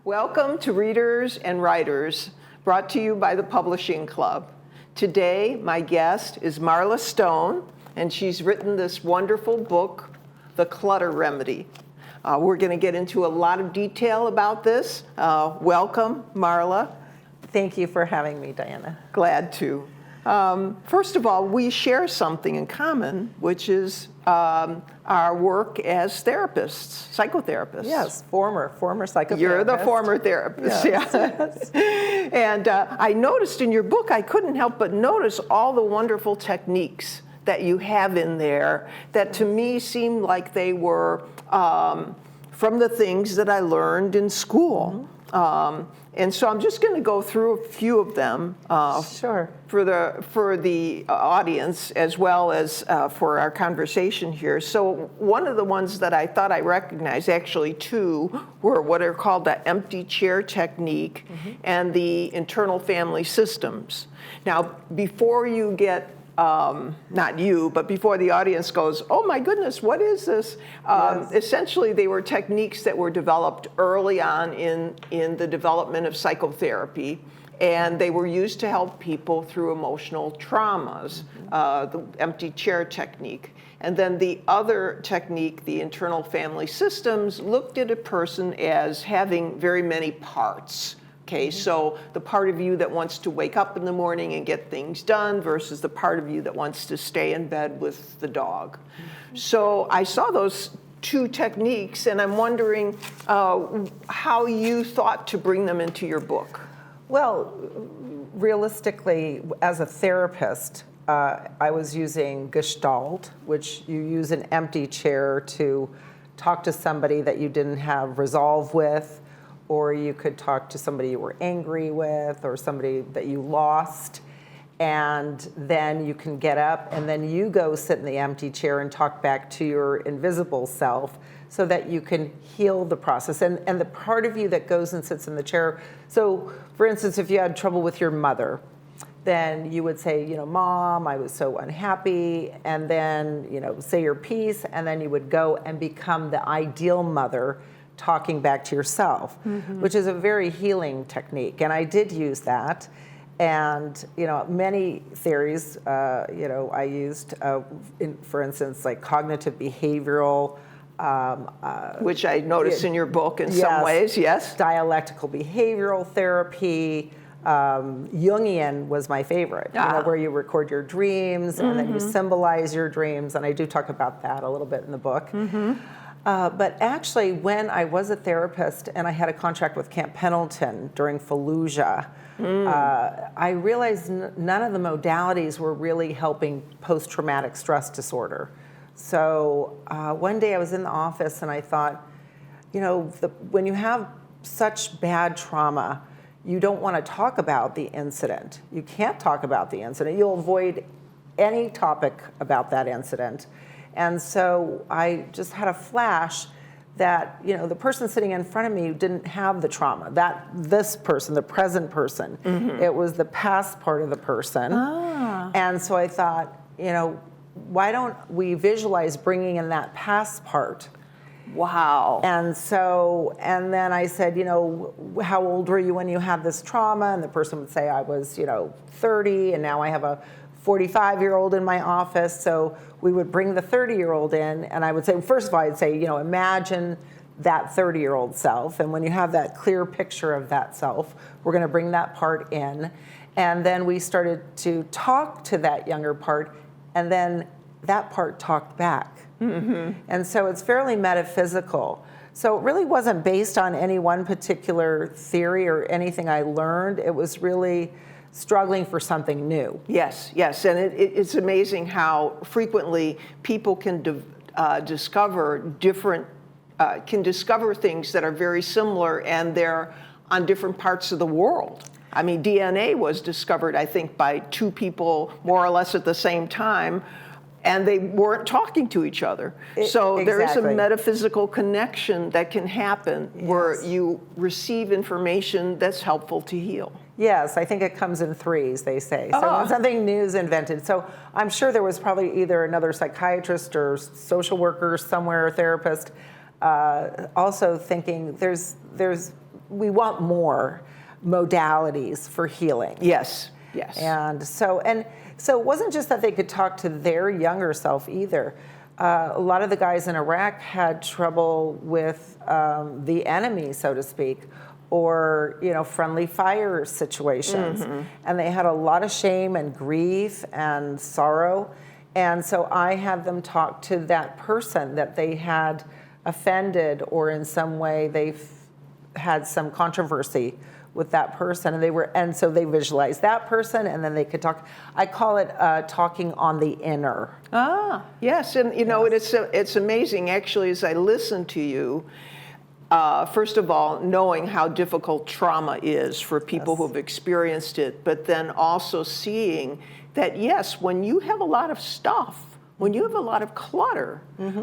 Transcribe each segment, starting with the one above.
Welcome to Readers and Writers, brought to you by the Publishing Club. Today, my guest is Marla Stone, and she's written this wonderful book, The Clutter Remedy. We're going to get into a lot of detail about this. Welcome, Marla. Thank you for having me, Diana. Glad to. First of all, we share something in common, which is our work as therapists, psychotherapists. Yes, former psychotherapist. You're the former therapist, yes. yeah. And I noticed in your book, I couldn't help but notice all the wonderful techniques that you have in there that to me seemed like they were from the things that I learned in school. And so I'm just going to go through a few of them Sure. for the audience as well as for our conversation here. So one of the ones that I thought I recognized, actually two, were what are called the empty chair technique and the internal family systems. Now, before you get not you, but before the audience goes, oh my goodness, what is this? Yes. Essentially, they were techniques that were developed early on in the development of psychotherapy, and they were used to help people through emotional traumas, the empty chair technique. And then the other technique, the internal family systems, looked at a person as having very many parts. Okay, so the part of you that wants to wake up in the morning and get things done versus the part of you that wants to stay in bed with the dog. So I saw those two techniques, and I'm wondering how you thought to bring them into your book. Well, realistically, as a therapist, I was using Gestalt, which you use an empty chair to talk to somebody that you didn't have resolve with, or you could talk to somebody you were angry with, or somebody that you lost, and then you can get up and then you go sit in the empty chair and talk back to your invisible self so that you can heal the process. And the part of you that goes and sits in the chair, so for instance, if you had trouble with your mother, then you would say, Mom, I was so unhappy, and then, say your piece, and then you would go and become the ideal mother, talking back to yourself, which is a very healing technique. And I did use that. And, many theories, I used, for instance, like cognitive behavioral. Which I noticed in your book in some ways, yes. Dialectical behavioral therapy. Jungian was my favorite, where you record your dreams and then you symbolize your dreams. And I do talk about that a little bit in the book. But actually, when I was a therapist and I had a contract with Camp Pendleton during Fallujah, I realized none of the modalities were really helping post-traumatic stress disorder. So one day I was in the office and I thought, when you have such bad trauma, you don't want to talk about the incident. You can't talk about the incident. You'll avoid any topic about that incident. And so I just had a flash that, the person sitting in front of me didn't have the trauma. This person, the present person, it was the past part of the person. And so I thought, why don't we visualize bringing in that past part? Wow. And then I said, how old were you when you had this trauma? And the person would say, I was, 30, and now I have a 45-year-old in my office. So we would bring the 30-year-old in, and I would say, first of all, I'd say, imagine that 30-year-old self. And when you have that clear picture of that self, we're going to bring that part in. And then we started to talk to that younger part, and then that part talked back. And so it's fairly metaphysical. So it really wasn't based on any one particular theory or anything I learned. It was really struggling for something new. Yes, and it's amazing how frequently people can discover things that are very similar, and they're on different parts of the world. I mean, DNA was discovered, I think, by two people more or less at the same time, and they weren't talking to each other. So there is a metaphysical connection that can happen where you receive information that's helpful to heal. Yes, I think it comes in threes, they say. So when something new is invented. So I'm sure there was probably either another psychiatrist or social worker somewhere, a therapist, also thinking there's we want more modalities for healing. Yes, yes. And so it wasn't just that they could talk to their younger self either. A lot of the guys in Iraq had trouble with the enemy, so to speak, or friendly fire situations, and they had a lot of shame and grief and sorrow. And so I had them talk to that person that they had offended, or in some way they've had some controversy with that person, and so they visualized that person, and then they could talk. I call it talking on the inner. Ah, yes, and it's amazing actually as I listen to you. First of all, knowing how difficult trauma is for people who have experienced it, but then also seeing that, yes, when you have a lot of stuff, when you have a lot of clutter,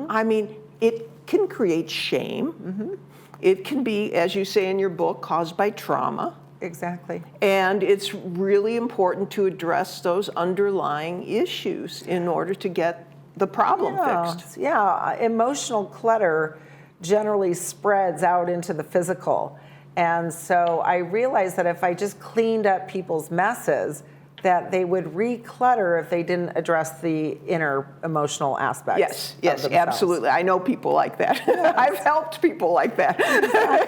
I mean, it can create shame. It can be, as you say in your book, caused by trauma. Exactly. And it's really important to address those underlying issues in order to get the problem fixed. Yeah, emotional clutter generally spreads out into the physical. And so I realized that if I just cleaned up people's messes, that they would reclutter if they didn't address the inner emotional aspects. Yes, absolutely. I know people like that. Yes. I've helped people like that.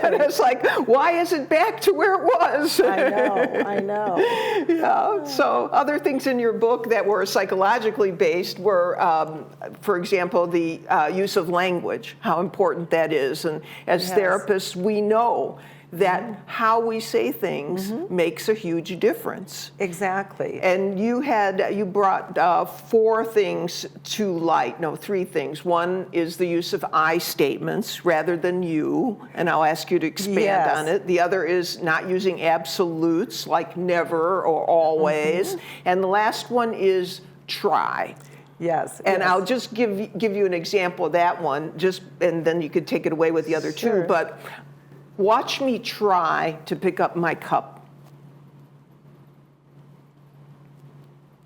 And it's like, why is it back to where it was? I know. Yeah. So other things in your book that were psychologically based were, for example, the use of language, how important that is. And as therapists, we know that how we say things makes a huge difference. Exactly. And you brought 4 things to light, no, 3 things. One is the use of I statements rather than you, and I'll ask you to expand on it. The other is not using absolutes like never or always. And the last one is try. Yes. And I'll just give you an example of that one, and then you could take it away with the other 2. But watch me try to pick up my cup.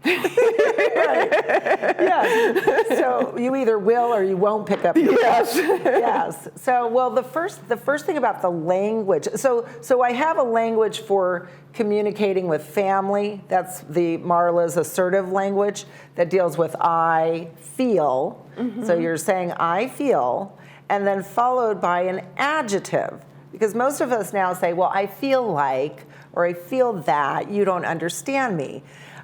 Right. Yes. So you either will or you won't pick up your cup. Yes. So, well, the first thing about the language. So I have a language for communicating with family. That's the Marla's assertive language that deals with I feel. So you're saying I feel, and then followed by an adjective. Because most of us now say, well, I feel like, or I feel that, you don't understand me.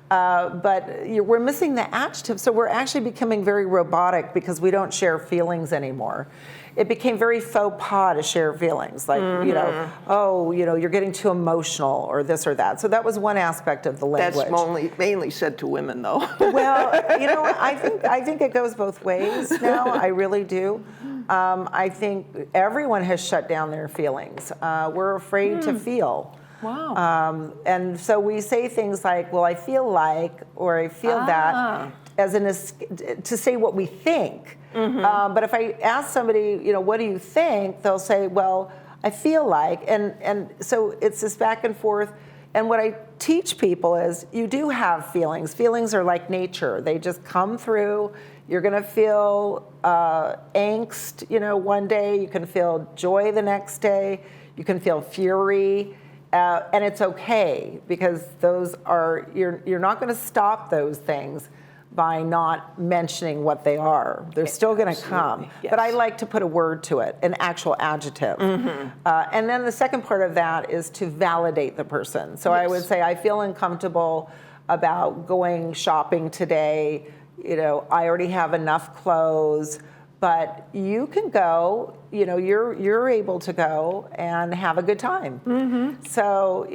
But we're missing the adjective, so we're actually becoming very robotic because we don't share feelings anymore. It became very faux pas to share feelings, like, you're getting too emotional or this or that. So that was one aspect of the language. That's mainly said to women, though. Well, I think it goes both ways now. I really do. I think everyone has shut down their feelings. We're afraid to feel. Wow. And so we say things like, well, I feel like, or I feel that, to say what we think. But if I ask somebody, what do you think? They'll say, well, I feel like, and so it's this back and forth. And what I teach people is you do have feelings. Feelings are like nature. They just come through. You're going to feel angst, one day. You can feel joy the next day. You can feel fury. And it's okay, because those are, you're not going to stop those things by not mentioning what they are. They're still going to come. Yes. But I like to put a word to it, an actual adjective. And then the second part of that is to validate the person. So I would say, I feel uncomfortable about going shopping today. I already have enough clothes. But you can go, you're able to go and have a good time. So,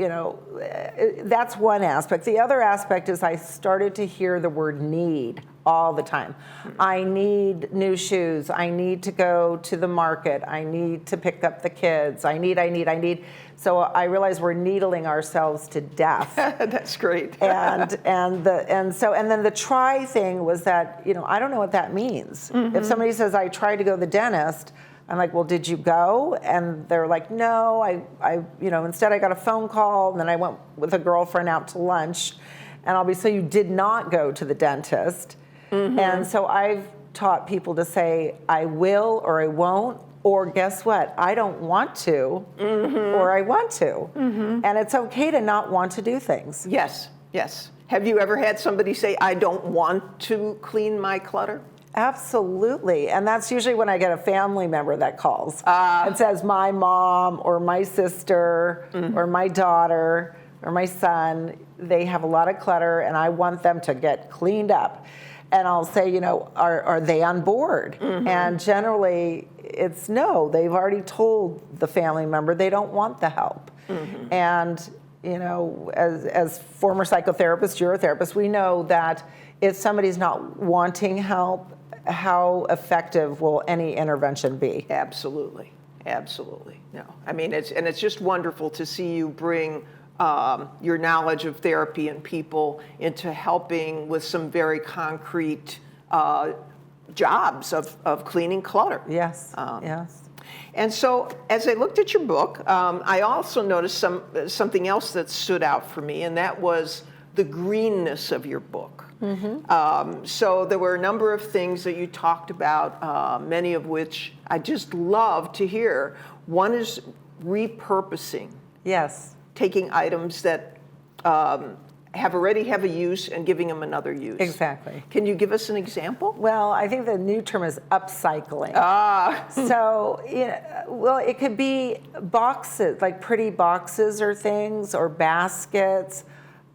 that's one aspect. The other aspect is I started to hear the word need all the time. I need new shoes. I need to go to the market. I need to pick up the kids. I need. So I realize we're needling ourselves to death. That's great. and then the try thing was that, I don't know what that means. If somebody says, I tried to go to the dentist, I'm like, well, did you go? And they're like, no, I instead I got a phone call, and then I went with a girlfriend out to lunch. And I'll be, so you did not go to the dentist. And so I've taught people to say, I will or I won't, or guess what? I don't want to, or I want to. And it's okay to not want to do things. Yes, yes. Have you ever had somebody say, I don't want to clean my clutter? Absolutely. And that's usually when I get a family member that calls and says, my mom or my sister or my daughter or my son, they have a lot of clutter and I want them to get cleaned up. And I'll say, you know, are they on board? And generally it's no. They've already told the family member they don't want the help. And, you know, as former psychotherapists, you're a therapist, we know that if somebody's not wanting help, how effective will any intervention be? Absolutely, absolutely. No, I mean, it's just wonderful to see you bring your knowledge of therapy and people into helping with some very concrete jobs of cleaning clutter. Yes, yes. And so, as I looked at your book, I also noticed something else that stood out for me, and that was the greenness of your book. So there were a number of things that you talked about, many of which I just love to hear. One is repurposing. Yes. Taking items that already have a use and giving them another use. Exactly. Can you give us an example? Well, I think the new term is upcycling. So, you know, well, it could be boxes, like pretty boxes or things, or baskets.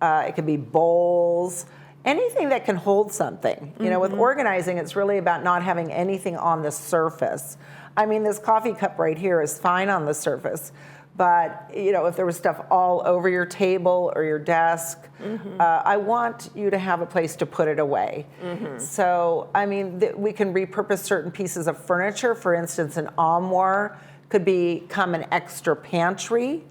It could be bowls. Anything that can hold something. You know, with organizing, it's really about not having anything on the surface. I mean, this coffee cup right here is fine on the surface, but, you know, if there was stuff all over your table or your desk, I want you to have a place to put it away. So, I mean, we can repurpose certain pieces of furniture. For instance, an armoire could become an extra pantry.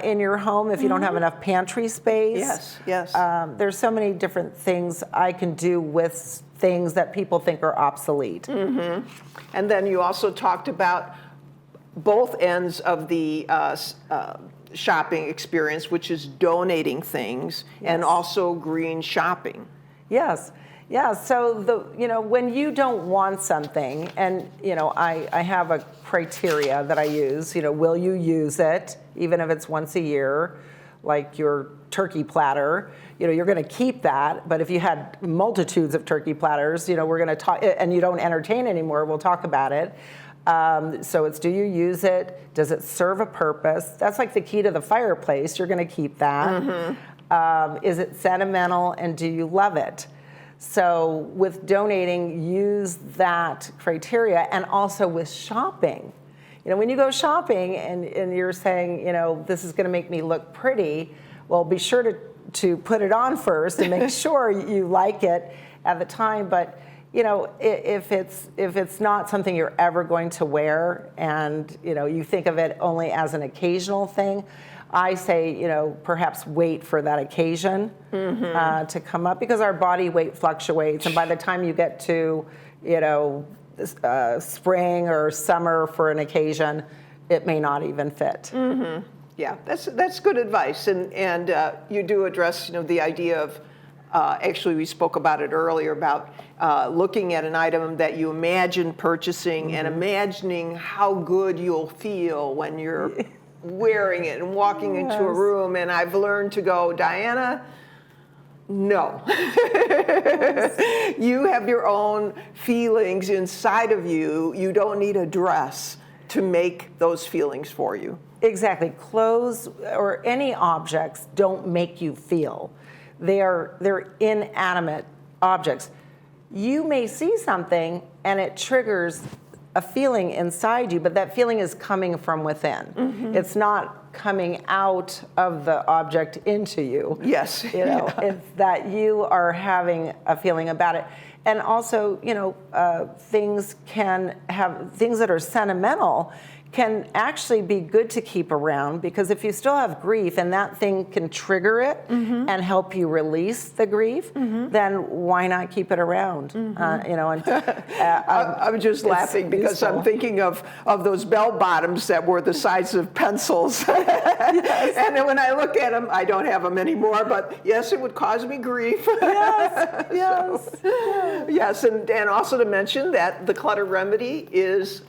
In your home if you don't have enough pantry space. Yes, yes. There's so many different things I can do with things that people think are obsolete. And then you also talked about both ends of the shopping experience, which is donating things and also green shopping. Yes. Yeah, so you know, when you don't want something, and you know, I have a criteria that I use, you know, will you use it, even if it's once a year, like your turkey platter, you know, you're gonna keep that, but if you had multitudes of turkey platters, you know, we're gonna talk, and you don't entertain anymore, we'll talk about it. So it's, do you use it? Does it serve a purpose? That's like the key to the fireplace, you're gonna keep that. Is it sentimental, and do you love it? So with donating, use that criteria, and also with shopping. You know, when you go shopping and you're saying, you know, this is gonna make me look pretty, well, be sure to put it on first and make sure you like it at the time. But, you know, if it's not something you're ever going to wear, and, you know, you think of it only as an occasional thing, I say, you know, perhaps wait for that occasion to come up, because our body weight fluctuates, and by the time you get to, you know, spring or summer for an occasion, it may not even fit. Yeah, that's good advice, and you do address, you know, the idea of actually we spoke about it earlier about looking at an item that you imagine purchasing and imagining how good you'll feel when you're wearing it and walking into a room. And I've learned to go, Dianna, no. You have your own feelings inside of you. You don't need a dress to make those feelings for you. Exactly. Clothes or any objects don't make you feel. They're inanimate objects. You may see something and it triggers a feeling inside you, but that feeling is coming from within. It's not coming out of the object into you. Yes. You know, it's that you are having a feeling about it. And also, you know, things that are sentimental can actually be good to keep around, because if you still have grief and that thing can trigger it and help you release the grief, then why not keep it around? You know, and I'm just laughing because I'm thinking of those bell bottoms that were the size of pencils. And then when I look at them, I don't have them anymore, but yes, it would cause me grief. Yes, yes. Yes, and also to mention that the clutter remedy is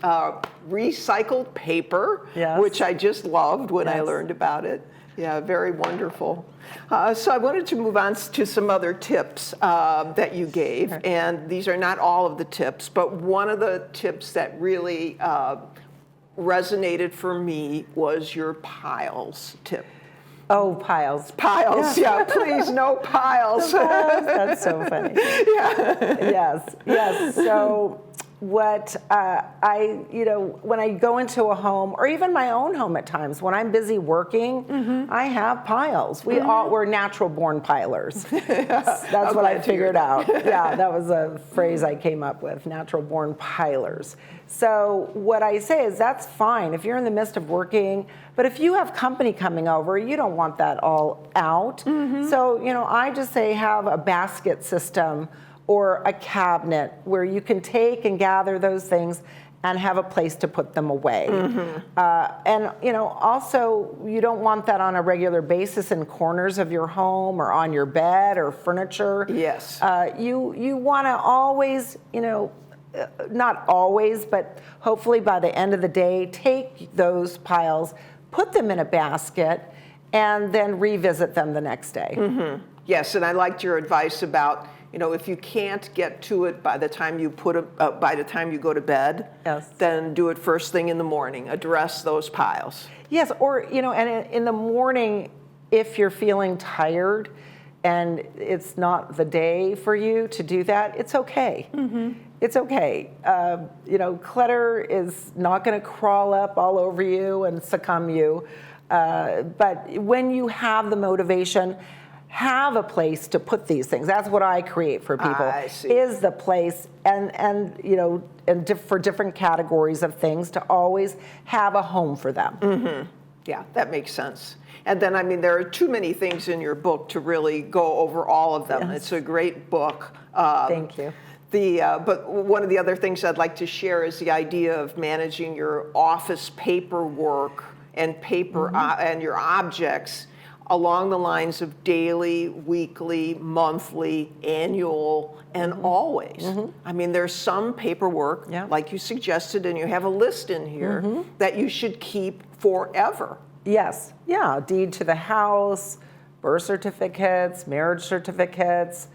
recycled paper, which I just loved when I learned about it. Yeah, very wonderful. So I wanted to move on to some other tips that you gave, and these are not all of the tips, but one of the tips that really resonated for me was your piles tip. Oh, piles. Piles, yeah, please, no piles. That's so funny. Yeah. Yes. So what you know, when I go into a home, or even my own home at times, when I'm busy working, I have piles. We're natural born pilers. That's what I figured out. Yeah, that was a phrase I came up with, natural born pilers. So what I say is that's fine if you're in the midst of working, but if you have company coming over, you don't want that all out. So, you know, I just say have a basket system or a cabinet where you can take and gather those things and have a place to put them away. And, you know, also you don't want that on a regular basis in corners of your home or on your bed or furniture. Yes. You want to always, you know, not always, but hopefully by the end of the day, take those piles, put them in a basket, and then revisit them the next day. Yes, and I liked your advice about, you know, if you can't get to it by the time you by the time you go to bed, then do it first thing in the morning. Address those piles. Yes, or, you know, and in the morning, if you're feeling tired and it's not the day for you to do that, it's okay. It's okay. You know, clutter is not going to crawl up all over you and succumb you. But when you have the motivation, have a place to put these things. That's what I create for people. I see. Is the place, and you know, and for different categories of things, to always have a home for them. Yeah, that makes sense. And then, I mean, there are too many things in your book to really go over all of them. It's a great book. Thank you. But one of the other things I'd like to share is the idea of managing your office paperwork and and your objects along the lines of daily, weekly, monthly, annual, and always. I mean, there's some paperwork, like you suggested, and you have a list in here, that you should keep forever. Yes, yeah, deed to the house, birth certificates, marriage certificates,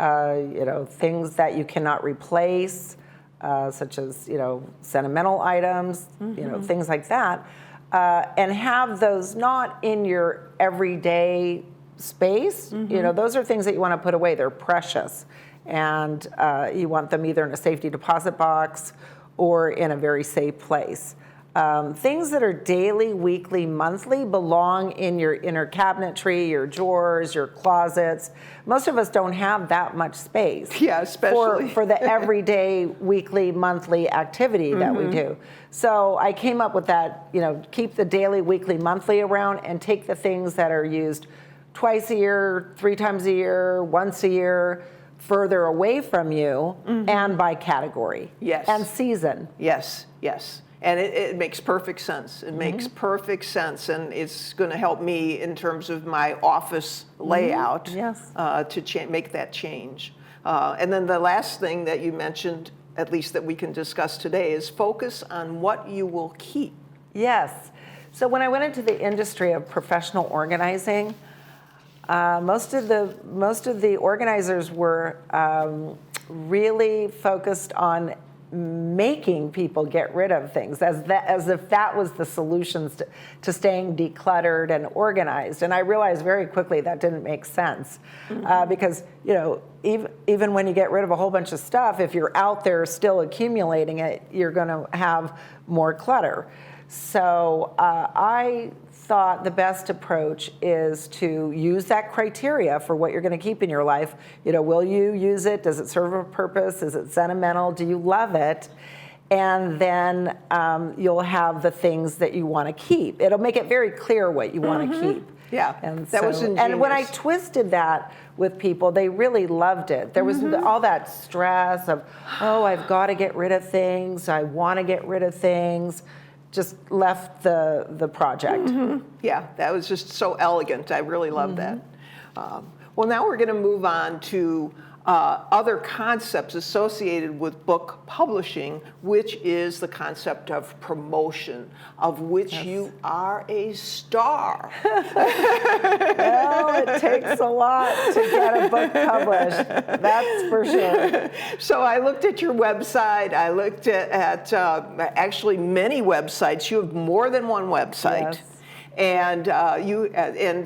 you know, things that you cannot replace, such as, you know, sentimental items, you know, things like that. And have those not in your everyday space. You know, those are things that you want to put away. They're precious. And you want them either in a safety deposit box or in a very safe place. Things that are daily, weekly, monthly belong in your inner cabinetry, your drawers, your closets. Most of us don't have that much space. Yeah, especially for the everyday, weekly, monthly activity that we do. So I came up with that, you know, keep the daily, weekly, monthly around, and take the things that are used twice a year, 3 times a year, once a year, further away from you, and by category. Yes. And season. Yes, yes. And it makes perfect sense. It makes perfect sense, and it's going to help me in terms of my office layout to make that change. And then the last thing that you mentioned, at least that we can discuss today, is focus on what you will keep. Yes. So when I went into the industry of professional organizing, most of the organizers were really focused on making people get rid of things, as if that was the solutions to staying decluttered and organized. And I realized very quickly that didn't make sense, because, you know, even when you get rid of a whole bunch of stuff, if you're out there still accumulating it, you're going to have more clutter. So I thought the best approach is to use that criteria for what you're going to keep in your life. You know, will you use it? Does it serve a purpose? Is it sentimental? Do you love it? and then you'll have the things that you want to keep. It'll make it very clear what you want to keep. Yeah, and that was ingenious. And when I twisted that with people, they really loved it. There was all that stress of, oh, I've got to get rid of things. I want to get rid of things. Just left the project. Yeah, that was just so elegant. I really love that. Well, now we're going to move on to other concepts associated with book publishing, which is the concept of promotion, of which you are a star. Well, it takes a lot to get a book published, that's for sure. So I looked at your website. I looked at actually many websites. You have more than one website. Yes. And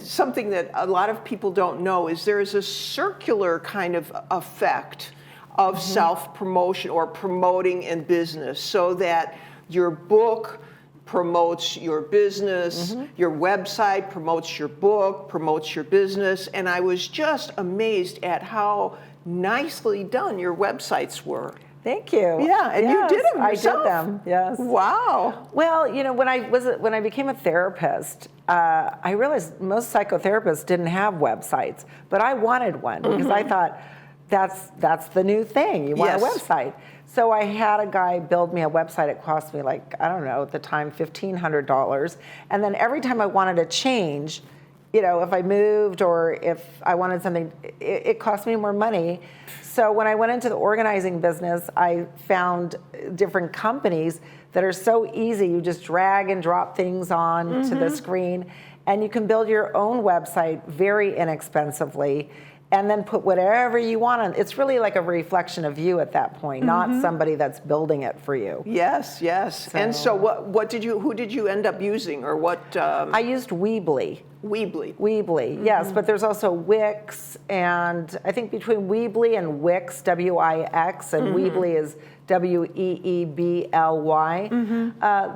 something that a lot of people don't know is there is a circular kind of effect of self-promotion or promoting in business, so that your book promotes your business, your website promotes your book, promotes your business, and I was just amazed at how nicely done your websites were. Thank you. Yeah, and you did them yourself. I did them, yes. Wow. Well, you know, when I became a therapist, I realized most psychotherapists didn't have websites, but I wanted one because I thought that's the new thing. You want a website. So I had a guy build me a website. It cost me, like, I don't know, at the time, $1,500. And then every time I wanted to change, you know, if I moved or if I wanted something, it cost me more money. So when I went into the organizing business, I found different companies that are so easy. You just drag and drop things on to the screen, and you can build your own website very inexpensively, and then put whatever you want on. It's really like a reflection of you at that point, not somebody that's building it for you. Yes, yes. And so who did you end up using, or what? I used Weebly. Weebly. Yes, but there's also Wix, and I think between Weebly and Wix, W-I-X, and Weebly is W-E-E-B-L-Y.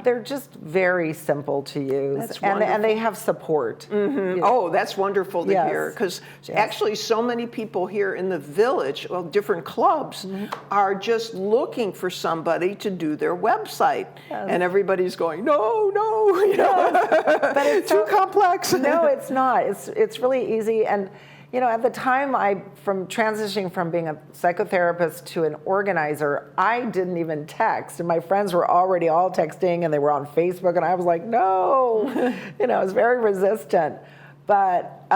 They're just very simple to use. That's wonderful. And they have support. Oh, that's wonderful to hear, because actually so many people here in the village, well, different clubs, are just looking for somebody to do their website. And everybody's going, no, you know, but it's too complex. No, it's not. It's really easy. And you know, at the time, from transitioning from being a psychotherapist to an organizer, I didn't even text, and my friends were already all texting, and they were on Facebook, and I was like, no, you know, I was very resistant. But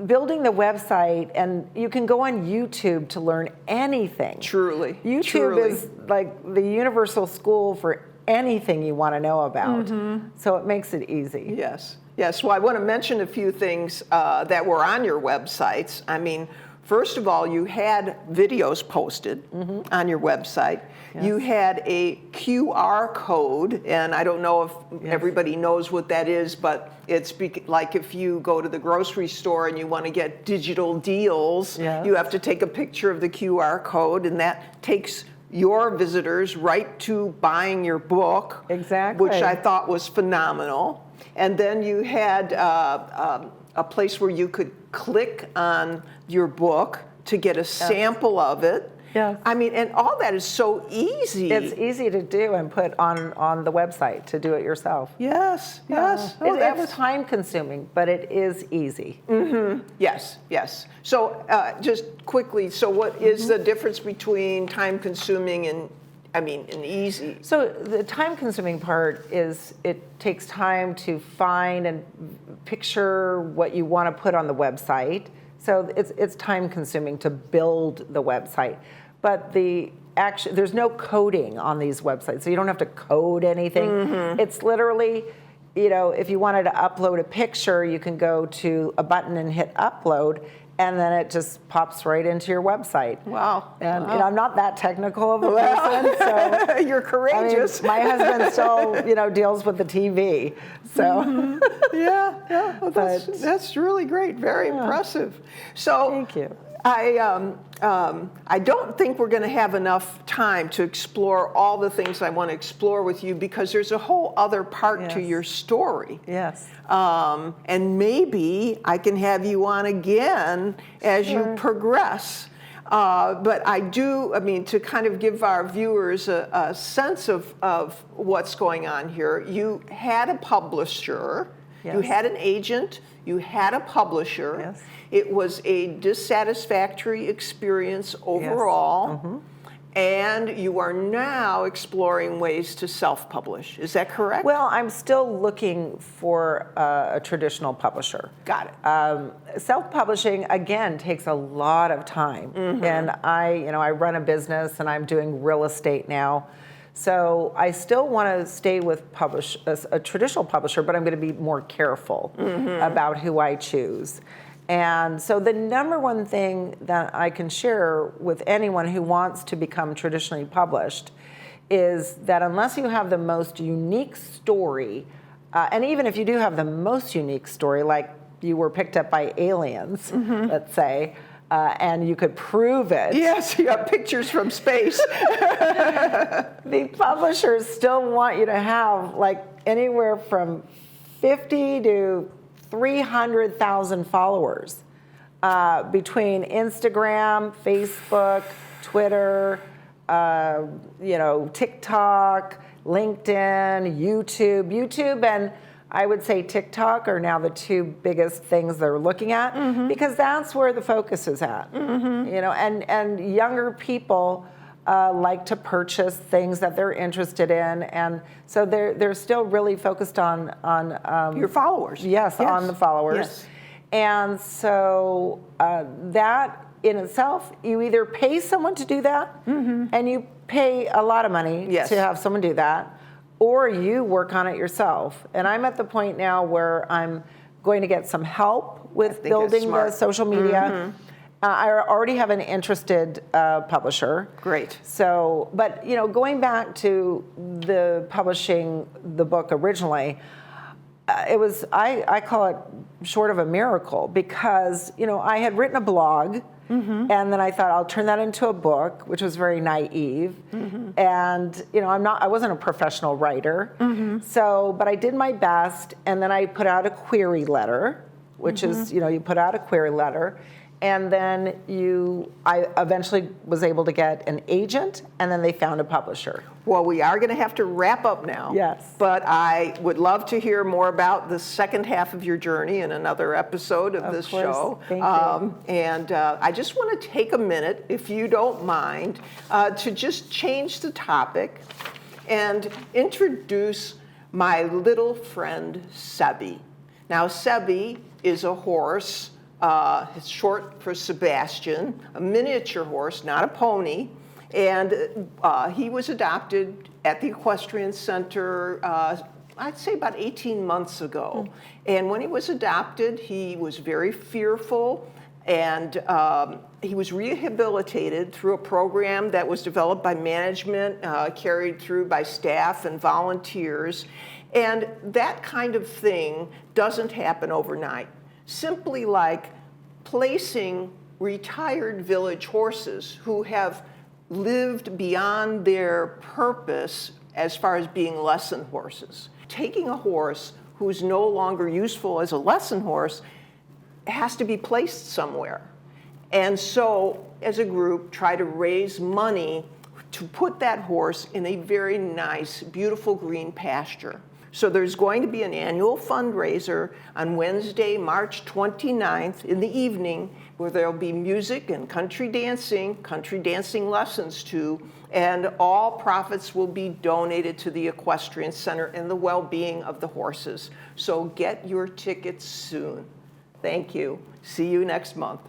building the website, and you can go on YouTube to learn anything. Truly. YouTube is like the universal school for anything you want to know about. So it makes it easy. Yes. Yes, well, I want to mention a few things that were on your websites. I mean, first of all, you had videos posted on your website. Yes. You had a QR code, and I don't know if everybody knows what that is, but it's like if you go to the grocery store and you want to get digital deals, you have to take a picture of the QR code, and that takes your visitors right to buying your book, which I thought was phenomenal. And then you had a place where you could click on your book to get a sample of it. Yes. I mean, and all that is so easy. It's easy to do and put on the website to do it yourself. Yes, yes. Oh, it's time consuming, but it is easy. Yes, yes. So just quickly, so what is the difference between time consuming and easy? So the time-consuming part is it takes time to find and picture what you want to put on the website. So it's time-consuming to build the website. But there's no coding on these websites, so you don't have to code anything. It's literally, you know, if you wanted to upload a picture, you can go to a button and hit upload, and then it just pops right into your website. Wow. And you know, I'm not that technical of a person, so you're courageous. I mean, my husband still, you know, deals with the TV. So yeah. Well, that's really great. Very impressive. So thank you. I don't think we're going to have enough time to explore all the things I want to explore with you, because there's a whole other part to your story. Yes. And maybe I can have you on again as you progress. But I mean, to kind of give our viewers a sense of what's going on here, you had a publisher, Yes. you had an agent, you had a publisher. Yes. It was a dissatisfactory experience overall. Yes. Mm-hmm. And you are now exploring ways to self-publish. Is that correct? Well, I'm still looking for a traditional publisher. Got it. Self-publishing, again, takes a lot of time. Mm-hmm. And I run a business and I'm doing real estate now. So I still want to stay with a traditional publisher, but I'm going to be more careful about who I choose. And so the number one thing that I can share with anyone who wants to become traditionally published is that unless you have the most unique story, and even if you do have the most unique story, like you were picked up by aliens, let's say, and you could prove it. Yes, you have pictures from space. The publishers still want you to have like anywhere from 50 to 300,000 followers between Instagram, Facebook, Twitter, TikTok, LinkedIn, YouTube. YouTube and I would say TikTok are now the two biggest things they're looking at because that's where the focus is at. And younger people like to purchase things that they're interested in, and so they're still really focused on Your followers. Yes, on the followers. Yes. And so that in itself, you either pay someone to do that, and you pay a lot of money to have someone do that, or you work on it yourself. And I'm at the point now where I'm going to get some help with building the social media. I already have an interested publisher. Great. So, but going back to the publishing the book originally, it was, I call it short of a miracle because, I had written a blog and then I thought I'll turn that into a book, which was very naive. And, I wasn't a professional writer. So, but I did my best. And then I put out a query letter, which is, you put out a query letter. And then I eventually was able to get an agent, and then they found a publisher. Well, we are going to have to wrap up now. Yes. But I would love to hear more about the second half of your journey in another episode of this show. Thank you. And I just want to take a minute, if you don't mind, to just change the topic and introduce my little friend, Sebi. Now, Sebi is a horse. It's short for Sebastian, a miniature horse, not a pony. And he was adopted at the Equestrian Center, I'd say about 18 months ago. And when he was adopted, he was very fearful. And he was rehabilitated through a program that was developed by management, carried through by staff and volunteers. And that kind of thing doesn't happen overnight. Simply like placing retired village horses who have lived beyond their purpose as far as being lesson horses. Taking a horse who's no longer useful as a lesson horse has to be placed somewhere. And so, as a group, try to raise money to put that horse in a very nice, beautiful green pasture. So there's going to be an annual fundraiser on Wednesday, March 29th in the evening, where there'll be music and country dancing lessons too, and all profits will be donated to the Equestrian Center and the well-being of the horses. So get your tickets soon. Thank you. See you next month.